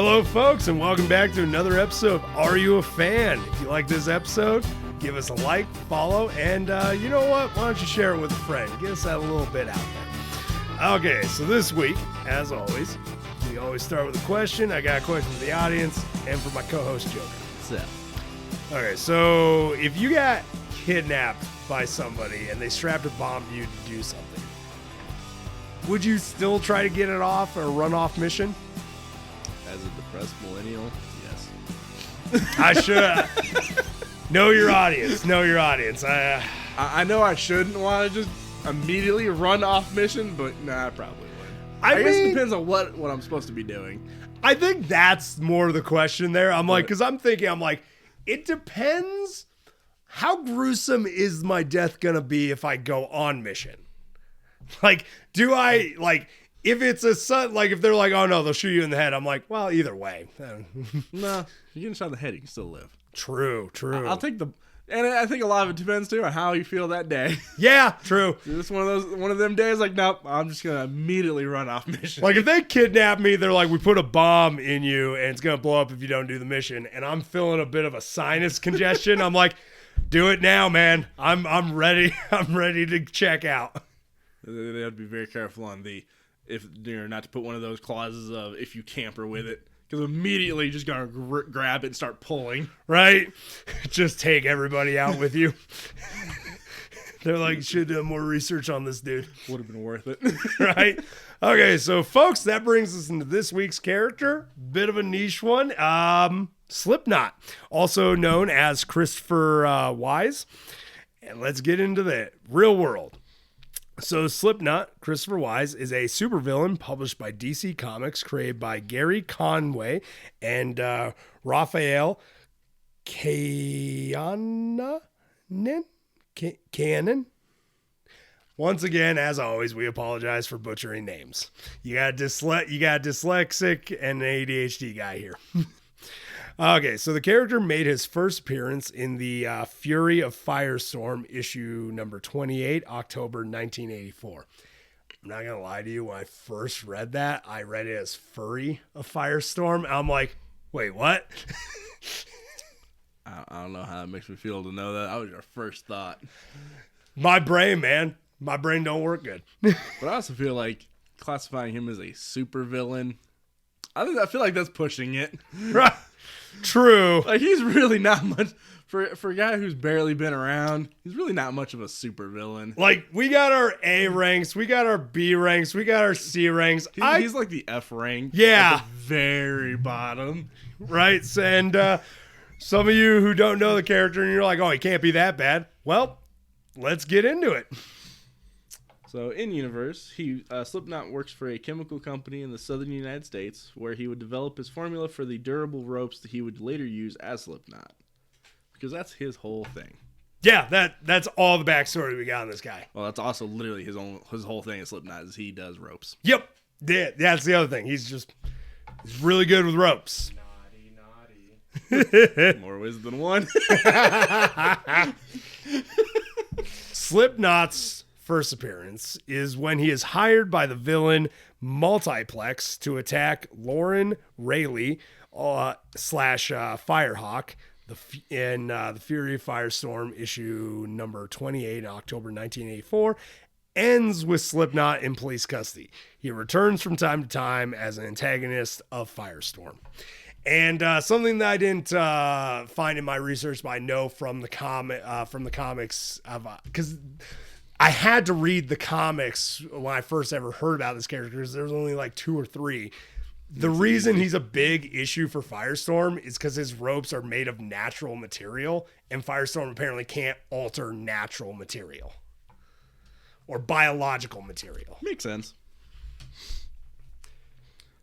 Hello, folks, and welcome back to another episode of Are You a Fan? If you like this episode, give us a like, follow, and you know what? Why don't you share it with a friend? Get us that a little bit out there. Okay, so this week, as always, we always start with a question. I got a question for the audience and for my co-host, Joker. So, Okay, so if you got kidnapped by somebody and they strapped a bomb to you to do something, would you still try to get it off or run off mission? as a depressed millennial, yes. I should. Know your audience. Know your audience. I know I shouldn't want to just immediately run off mission, but nah, I probably would. I guess it mean, depends on what I'm supposed to be doing. I think that's more the question there. I'm like, because I'm thinking, it depends. How gruesome is my death gonna be if I go on mission? Like, do I like? If it's a son, like if they're like, oh no, they'll shoot you in the head. I'm like, well, either way. Nah, you're getting shot in the head, you can still live. True. I'll take the, and I think a lot of it depends too on how you feel that day. Yeah, true. It's one of them days like, nope, I'm just gonna immediately run off mission. Like if they kidnap me, they're like, we put a bomb in you and it's gonna blow up if you don't do the mission. And I'm feeling a bit of a sinus congestion. I'm like, do it now, man. I'm ready. I'm ready to check out. They have to be very careful on if you're not to put one of those clauses of if you tamper with it, because immediately you're just gonna grab it and start pulling. Right? Just take everybody out with you. They're like, should do more research on this dude. Would have been worth it. Right? Okay, so folks, that brings us into this week's character. Bit of a niche one. Slipknot, also known as Christopher Wise. And let's get into the real world. So Slipknot, Christopher Wise, is a supervillain published by DC Comics, created by Gary Conway and Raphael Cannon. Once again, as always, we apologize for butchering names. You got dyslexic and an ADHD guy here. Okay, so the character made his first appearance in the Fury of Firestorm issue number 28, October 1984. I'm not going to lie to you, when I first read that, I read it as Fury of Firestorm. I'm like, wait, what? I don't know how it makes me feel to know that. That was your first thought. My brain, man. My brain don't work good. But I also feel like classifying him as a supervillain, I feel like that's pushing it. Right. True. Like, he's really not much for a guy who's barely been around. He's really not much of a supervillain. Like, we got our A ranks, we got our B ranks, we got our C ranks. He's like the F rank. Yeah. At the very bottom. Right. And some of you who don't know the character and you're like, oh, he can't be that bad. Well, let's get into it. So, in universe, Slipknot works for a chemical company in the southern United States, where he would develop his formula for the durable ropes that he would later use as Slipknot, because that's his whole thing. Yeah, that's all the backstory we got on this guy. Well, that's also literally his whole thing as Slipknot is he does ropes. Yep, yeah, that's the other thing. He's really good with ropes. Naughty. More ways than one. Slipknot's first appearance is when he is hired by the villain Multiplex to attack Lauren Rayleigh / Firehawk in the Fury of Firestorm issue number 28 in October 1984. Ends with Slipknot in police custody. He returns from time to time as an antagonist of Firestorm. And something that I didn't find in my research, but I know from the comics, because I had to read the comics when I first ever heard about this character, because there was only like 2 or 3. The reason he's a big issue for Firestorm is because his ropes are made of natural material, and Firestorm apparently can't alter natural material or biological material. Makes sense.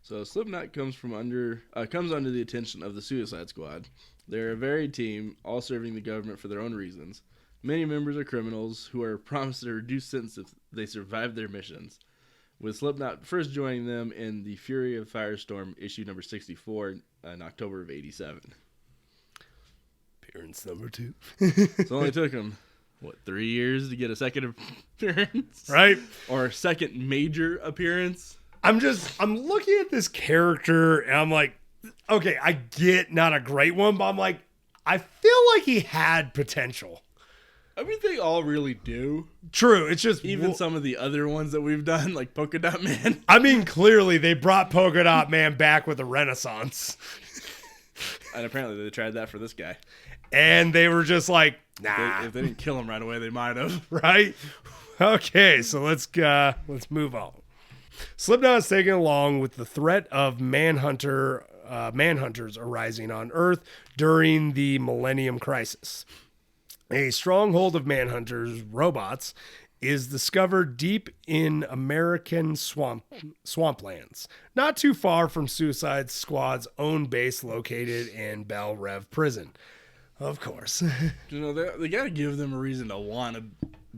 So Slipknot comes under the attention of the Suicide Squad. They're a varied team, all serving the government for their own reasons. Many members are criminals who are promised a reduced sentence if they survive their missions, with Slipknot first joining them in the Fury of Firestorm issue number 64 in October of 87. Appearance number 2. So it only took him, 3 years to get a second appearance? Right? Or a second major appearance? I'm looking at this character and I'm like, okay, I get not a great one, but I'm like, I feel like he had potential. I mean, they all really do. True. It's just Even some of the other ones that we've done, like Polka Dot Man. I mean, clearly they brought Polka Dot Man back with a renaissance. And apparently they tried that for this guy. And they were just like, nah. If they didn't kill him right away, they might have. Right? Okay, so let's move on. Slipknot is taken along with the threat of manhunters arising on Earth during the Millennium Crisis. A stronghold of manhunters, robots, is discovered deep in American swamplands, not too far from Suicide Squad's own base located in Belle Reve Prison. Of course. You know, they got to give them a reason to want to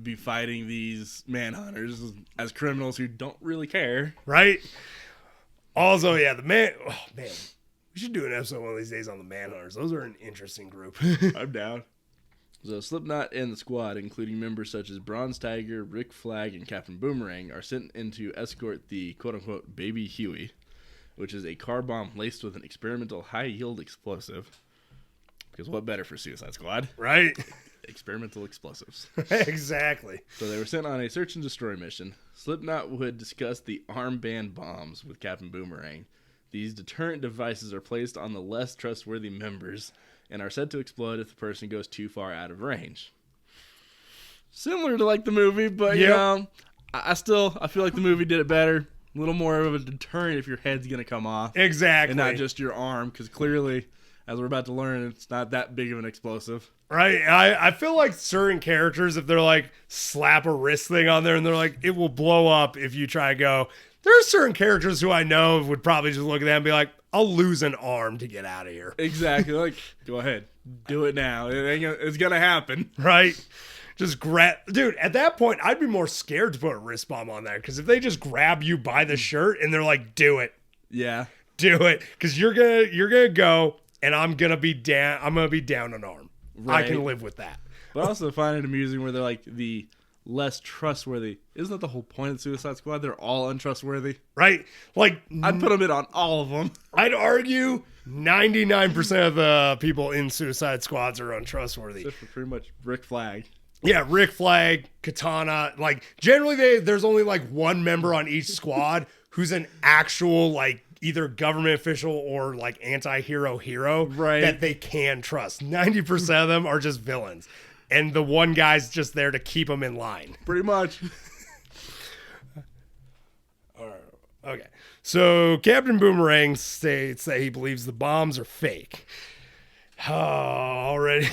be fighting these manhunters as criminals who don't really care. Right? Also, yeah, man, we should do an episode one of these days on the manhunters. Those are an interesting group. I'm down. So Slipknot and the squad, including members such as Bronze Tiger, Rick Flag, and Captain Boomerang, are sent in to escort the quote-unquote Baby Huey, which is a car bomb laced with an experimental high-yield explosive. Because what better for Suicide Squad? Right? Experimental explosives. Exactly. So they were sent on a search and destroy mission. Slipknot would discuss the armband bombs with Captain Boomerang. These deterrent devices are placed on the less trustworthy members and are said to explode if the person goes too far out of range. Similar to like the movie, but you know, I feel like the movie did it better. A little more of a deterrent if your head's going to come off. Exactly. And not just your arm, because clearly, as we're about to learn, it's not that big of an explosive. Right? I feel like certain characters, if they're like, slap a wrist thing on there and they're like, it will blow up if you try to go. There are certain characters who I know would probably just look at that and be like, I'll lose an arm to get out of here. Exactly. Like, go ahead. Do it now. It's going to happen. Right? Just grab. Dude, at that point, I'd be more scared to put a wrist bomb on there. Because if they just grab you by the shirt and they're like, do it. Yeah. Do it. Because you're gonna go and I'm going to be down. I'm going to be down an arm. Right. I can live with that. But I also find it amusing where they're like the less trustworthy. Isn't that the whole point of Suicide Squad? They're all untrustworthy. Right? Like, I'd put them in on all of them. I'd argue 99% of the people in Suicide Squads are untrustworthy. Except for pretty much Rick Flag. Yeah, Rick Flag, Katana. Like, generally, there's only like one member on each squad who's an actual, like, either government official or like anti-hero right, that they can trust. 90% of them are just villains. And the one guy's just there to keep them in line. Pretty much. Okay. So Captain Boomerang states that he believes the bombs are fake. Already.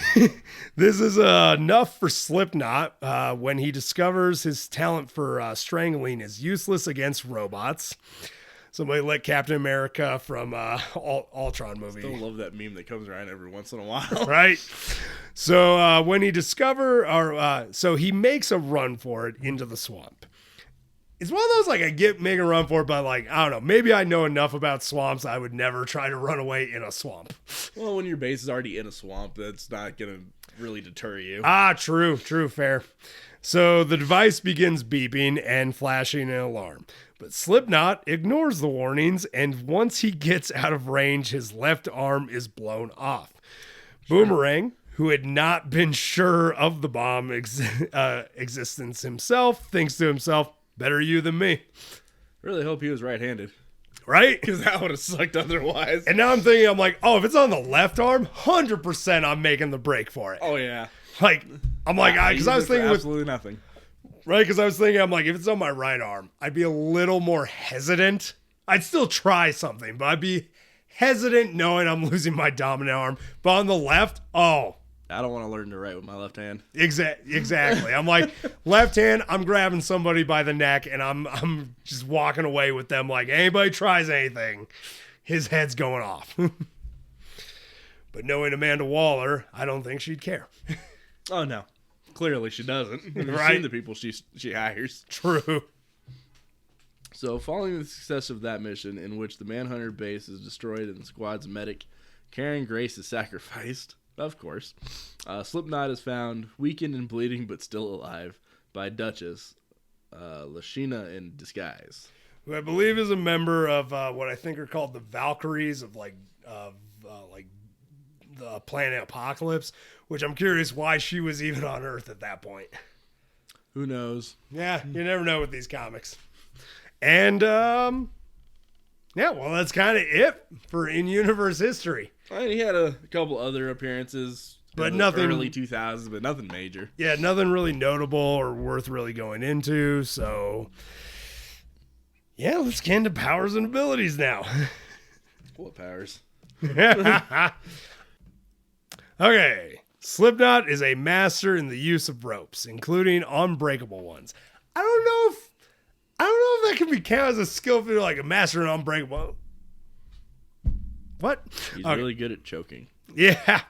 This is enough for Slipknot when he discovers his talent for strangling is useless against robots. Somebody let Captain America from Ultron movie. Still love that meme that comes around every once in a while. Right? So when he so he makes a run for it into the swamp. It's one of those, like, make a run for it, but, like, I don't know. Maybe I know enough about swamps I would never try to run away in a swamp. Well, when your base is already in a swamp, that's not going to really deter you. True, fair. So the device begins beeping and flashing an alarm. But Slipknot ignores the warnings, and once he gets out of range, his left arm is blown off. Boomerang, who had not been sure of the bomb existence himself, thinks to himself, better you than me. I really hope he was right-handed. Right? Because that would have sucked otherwise. And now I'm thinking, I'm like, oh, if it's on the left arm, 100% I'm making the break for it. Oh, yeah. Like, I'm like, because I was thinking absolutely nothing. Right? Because I was thinking, I'm like, if it's on my right arm, I'd be a little more hesitant. I'd still try something, but I'd be hesitant knowing I'm losing my dominant arm. But on the left, I don't want to learn to write with my left hand. Exactly. I'm like, left hand, I'm grabbing somebody by the neck, and I'm just walking away with them like, anybody tries anything, his head's going off. But knowing Amanda Waller, I don't think she'd care. Oh, no. Clearly she doesn't. We've seen the people she hires. True. So, following the success of that mission, in which the Manhunter base is destroyed and the squad's medic, Karen Grace, is sacrificed, of course, Slipknot is found weakened and bleeding but still alive by Duchess, Lashina in disguise. who I believe is a member of what I think are called the Valkyries of the planet Apocalypse, which I'm curious why she was even on Earth at that point. Who knows? Yeah, you never know with these comics. And yeah, well, that's kind of it for in-universe history. I mean, he had a couple other appearances, but in nothing the early 2000s, but nothing major. Yeah, nothing really notable or worth really going into. So, yeah, let's get into powers and abilities now. What powers? Okay, Slipknot is a master in the use of ropes, including unbreakable ones. I don't know if that can be counted as a skill if you're like a master in unbreakable. What? He's really good at choking. Yeah.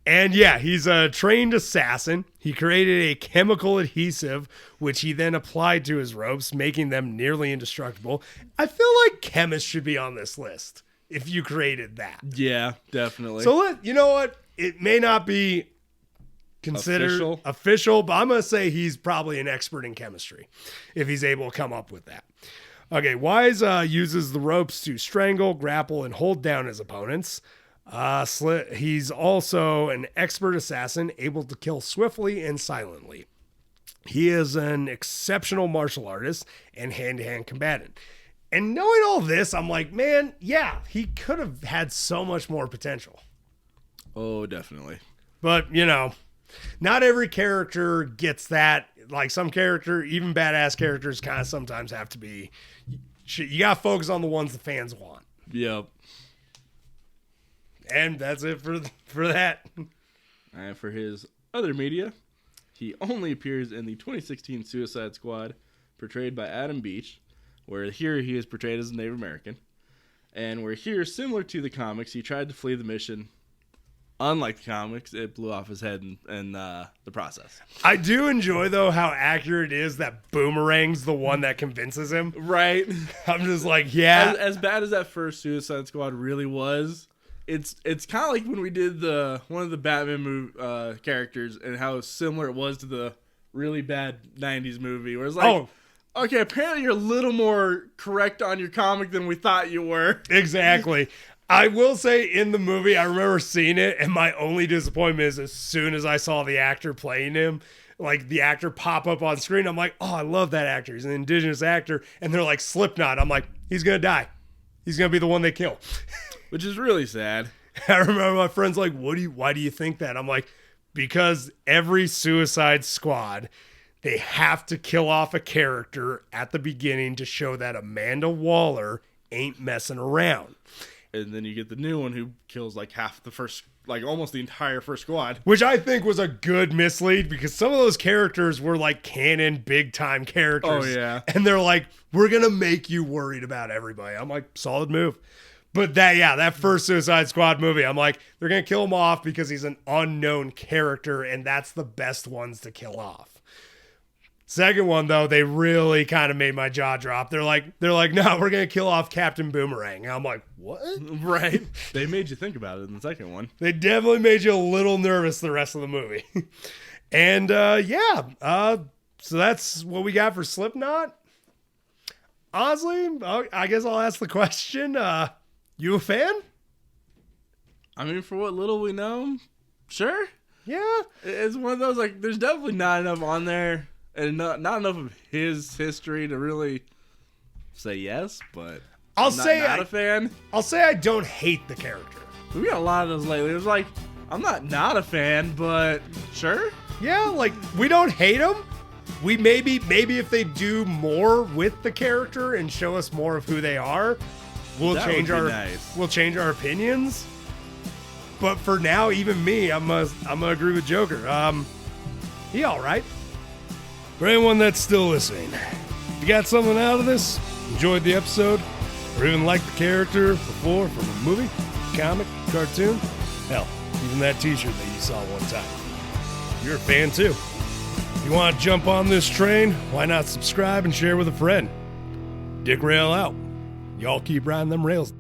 And yeah, he's a trained assassin. He created a chemical adhesive, which he then applied to his ropes, making them nearly indestructible. I feel like chemists should be on this list if you created that. Yeah, definitely. So you know what? It may not be considered official, but I'm going to say he's probably an expert in chemistry if he's able to come up with that. Okay, Wise uses the ropes to strangle, grapple, and hold down his opponents. He's also an expert assassin, able to kill swiftly and silently. He is an exceptional martial artist and hand-to-hand combatant. And knowing all this, I'm like, man, yeah, he could have had so much more potential. Oh, definitely. But, you know, not every character gets that. Like some character, even badass characters kind of sometimes have to be, you got to focus on the ones the fans want. Yep. And that's it for that. And for his other media, he only appears in the 2016 Suicide Squad, portrayed by Adam Beach, where here he is portrayed as a Native American. And where here, similar to the comics, he tried to flee the mission. Unlike the comics, it blew off his head in the process. I do enjoy, though, how accurate it is that Boomerang's the one that convinces him. Right. I'm just like, yeah. As bad as that first Suicide Squad really was, it's kind of like when we did one of the Batman characters and how similar it was to the really bad 90s movie. Where it's like, okay, apparently you're a little more correct on your comic than we thought you were. Exactly. I will say in the movie, I remember seeing it, and my only disappointment is as soon as I saw the actor playing him, like the actor pop up on screen, I'm like, oh, I love that actor. He's an indigenous actor. And they're like, Slipknot. I'm like, he's going to die. He's going to be the one they kill. Which is really sad. I remember my friends like, why do you think that? I'm like, because every Suicide Squad, they have to kill off a character at the beginning to show that Amanda Waller ain't messing around. And then you get the new one who kills like half the first, like almost the entire first squad. Which I think was a good mislead because some of those characters were like canon big time characters. Oh, yeah. And they're like, we're going to make you worried about everybody. I'm like, solid move. But that first Suicide Squad movie, I'm like, they're going to kill him off because he's an unknown character and that's the best ones to kill off. Second one, though, they really kind of made my jaw drop. They're like, no, we're going to kill off Captain Boomerang. And I'm like, what? Right. They made you think about it in the second one. They definitely made you a little nervous the rest of the movie. And, so that's what we got for Slipknot. Honestly, I guess I'll ask the question. You a fan? I mean, for what little we know, sure. Yeah. It's one of those, like, there's definitely not enough on there. And not enough of his history to really say yes, but I'm not a fan. I'll say I don't hate the character. We got a lot of those lately. It was like, I'm not a fan, but sure. Yeah, like, we don't hate him. We maybe if they do more with the character and show us more of who they are, we'll change our opinions. But for now, even me, I'm gonna agree with Joker. He all right. For anyone that's still listening, if you got something out of this, enjoyed the episode, or even liked the character before from a movie, comic, cartoon, hell, even that t-shirt that you saw one time, you're a fan too. If you want to jump on this train, why not subscribe and share with a friend? d-rael out. Y'all keep riding them rails.